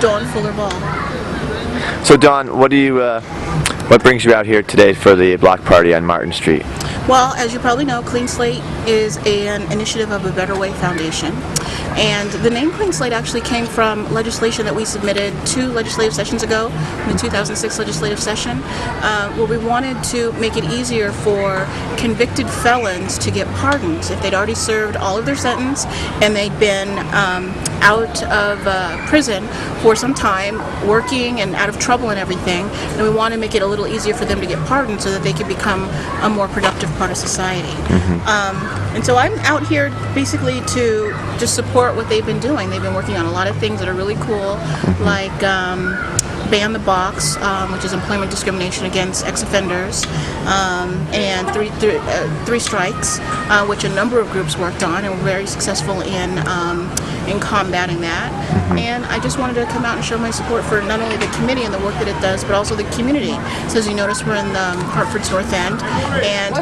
Dawn Fuller Ball. So Dawn, what brings you out here today for the block party on Martin Street? Well, as you probably know, Clean Slate is an initiative of a Better Way Foundation. And the name Clean Slate actually came from legislation that we submitted 2 legislative sessions ago, in the 2006 legislative session, where we wanted to make it easier for convicted felons to get pardons if they'd already served all of their sentence and they'd been out of prison for some time, working and out of trouble and everything. And we want to make it a little easier for them to get pardoned so that they can become a more productive part of society. And so I'm out here basically to just support what they've been doing. They've been working on a lot of things that are really cool, like Ban the Box, which is employment discrimination against ex-offenders, and three strikes, which a number of groups worked on and were very successful in combating that. And I just wanted to come out and show my support for not only the committee and the work that it does, but also the community. So as you notice, we're in Hartford's North End, and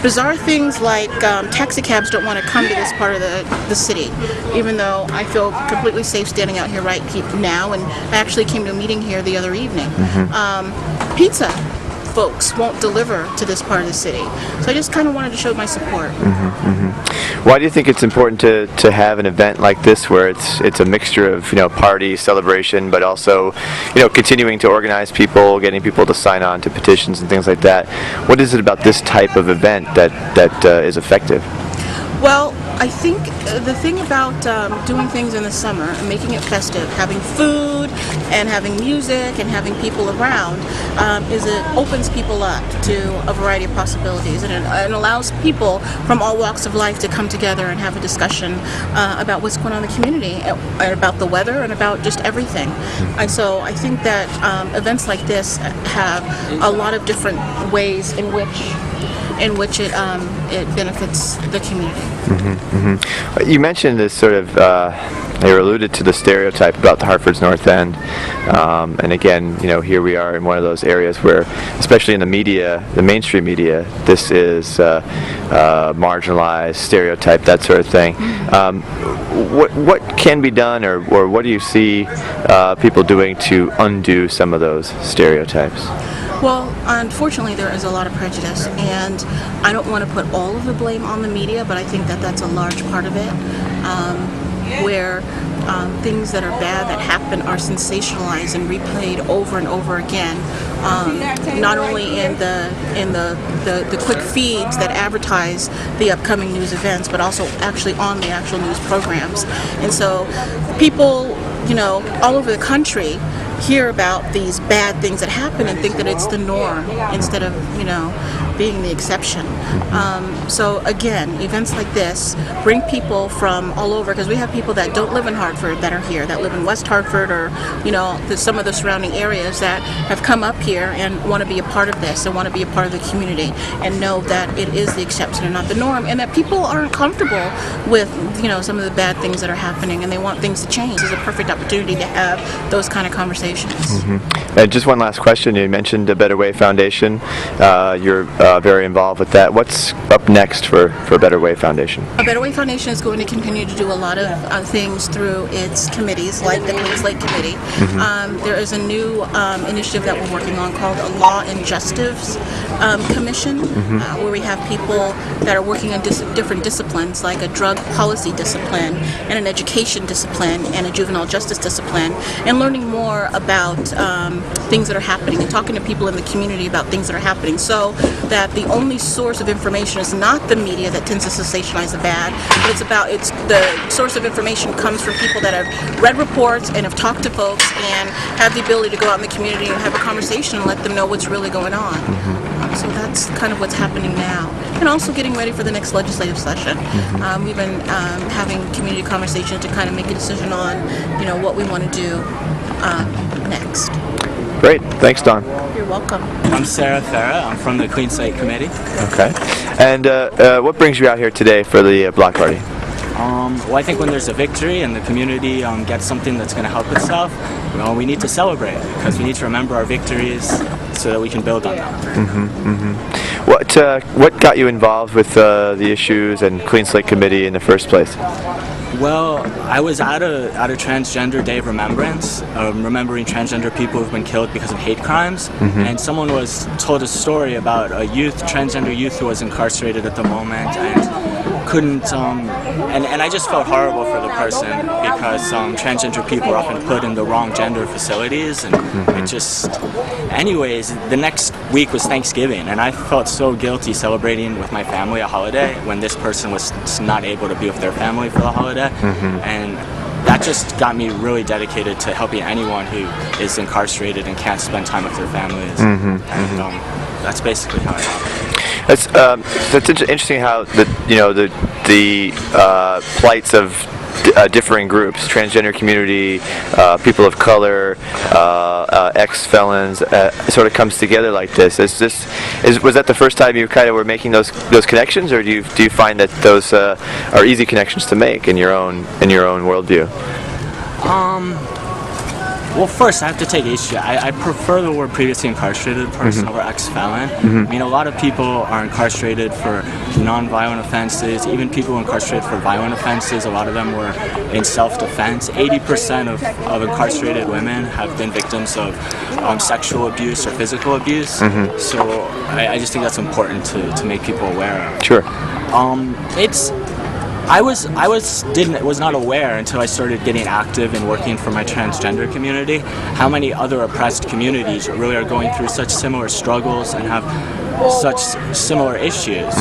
bizarre things like taxi cabs don't want to come to this part of the city, even though I feel completely safe standing out here right now. And I actually came to a meeting here the other evening. Pizza folks won't deliver to this part of the city. So I just kind of wanted to show my support. Why do you think it's important to have an event like this where it's a mixture of party, celebration, but also continuing to organize people, getting people to sign on to petitions and things like that? What is it about this type of event that is effective? Well, I think the thing about doing things in the summer and making it festive, having food and having music and having people around, is it opens people up to a variety of possibilities, and it allows people from all walks of life to come together and have a discussion about what's going on in the community, and about the weather, and about just everything. And so I think that events like this have a lot of different ways in which it benefits the community. You mentioned this sort of, you alluded to the stereotype about the Hartford's North End, and again, here we are in one of those areas where, especially in the media, the mainstream media, this is marginalized, stereotype, that sort of thing. What can be done, or what do you see people doing to undo some of those stereotypes? Well, unfortunately, there is a lot of prejudice, and I don't want to put all of the blame on the media, but I think that that's a large part of it, where things that are bad that happen are sensationalized and replayed over and over again, not only in the quick feeds that advertise the upcoming news events, but also actually on the actual news programs. And so people, all over the country hear about these bad things that happen and think that it's the norm instead of, being the exception. So again, events like this bring people from all over, because we have people that don't live in Hartford that are here, that live in West Hartford or, some of the surrounding areas that have come up here and want to be a part of this and want to be a part of the community and know that it is the exception and not the norm, and that people aren't comfortable with, some of the bad things that are happening and they want things to change. It's a perfect opportunity to have those kind of conversations. And just one last question. You mentioned the Better Way Foundation. You're very involved with that. What's up next for Better Way Foundation? A Better Way Foundation is going to continue to do a lot of things through its committees, like the Clean Slate Committee. There is a new initiative that we're working on called a Law and Justice Commission, where we have people that are working on different disciplines, like a drug policy discipline and an education discipline and a juvenile justice discipline, and learning more about things that are happening and talking to people in the community about things that are happening, so that the only source of information is not the media that tends to sensationalize the bad, but it's the source of information comes from people that have read reports and have talked to folks and have the ability to go out in the community and have a conversation and let them know what's really going on. So that's kind of what's happening now, and also getting ready for the next legislative session. We've been having community conversations to kind of make a decision on, what we want to do next. Great. Thanks, Dawn. You're welcome. I'm Sarah Farah. I'm from the Clean Slate Committee. Okay. And what brings you out here today for the block party? Well, I think when there's a victory and the community gets something that's going to help itself, we need to celebrate, because we need to remember our victories so that we can build on them. What got you involved with the issues and Clean Slate Committee in the first place? Well, I was at a transgender day of remembrance, remembering transgender people who've been killed because of hate crimes, and someone told a story about a transgender youth who was incarcerated at the moment and couldn't, and I just felt horrible for the person because transgender people are often put in the wrong gender facilities, and it just, anyways, the next week was Thanksgiving, and I felt so guilty celebrating with my family a holiday when this person was not able to be with their family for the holiday, and that just got me really dedicated to helping anyone who is incarcerated and can't spend time with their families, and that's basically how I am. That's interesting how the plights of differing groups, transgender community, people of color, ex-felons, sort of comes together like this. Was that the first time you kind of were making those connections, or do you find that those are easy connections to make in your own worldview? Well, first, I have to take issue. I prefer the word previously incarcerated person over ex-felon. I mean, a lot of people are incarcerated for non-violent offenses, even people incarcerated for violent offenses. A lot of them were in self-defense. 80% of incarcerated women have been victims of sexual abuse or physical abuse. So I just think that's important to make people aware of. Sure. I was not aware until I started getting active and working for my transgender community how many other oppressed communities really are going through such similar struggles and have such similar issues.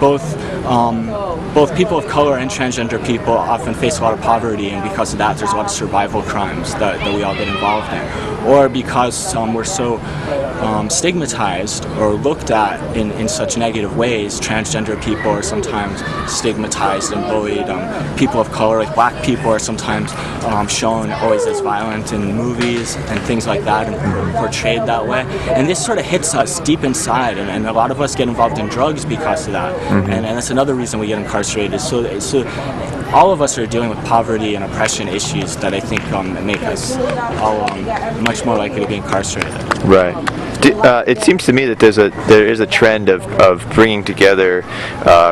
Both people of color and transgender people often face a lot of poverty, and because of that there's a lot of survival crimes that we all get involved in. Or because we're so stigmatized or looked at in such negative ways, transgender people are sometimes stigmatized and bullied. People of color, like black people, are sometimes shown always as violent in movies and things like that, and portrayed that way. And this sort of hits us deep inside, and a lot of us get involved in drugs because of that. And that's another reason we get incarcerated. So all of us are dealing with poverty and oppression issues that I think make us all much more likely to be incarcerated. Right. It seems to me that there is a trend of bringing together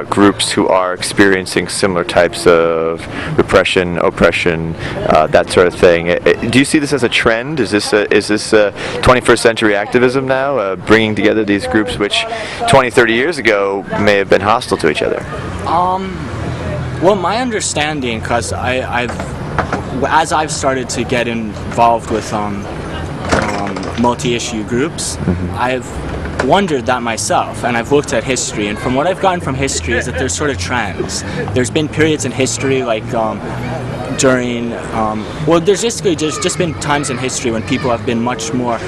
groups who are experiencing similar types of repression, oppression, that sort of thing. Do you see this as a trend? Is this 21st century activism now, bringing together these groups which 20, 30 years ago may have been hostile to each other? Well, my understanding, because as I've started to get involved with multi-issue groups, I've wondered that myself, and I've looked at history, and from what I've gotten from history is that there's sort of trends. There's been periods in history like during, there's just been times in history when people have been much more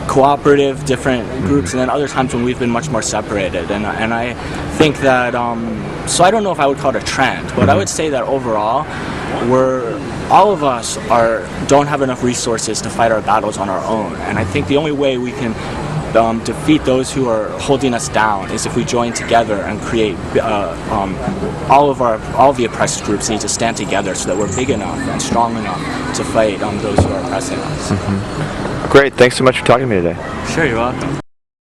cooperative, different groups, and then other times when we've been much more separated, and I think that, so I don't know if I would call it a trend, but I would say that overall, all of us don't have enough resources to fight our battles on our own, and I think the only way we can defeat those who are holding us down is if we join together and create all of the oppressed groups need to stand together so that we're big enough and strong enough to fight those who are oppressing us. Great. Thanks so much for talking to me today. Sure, you're welcome.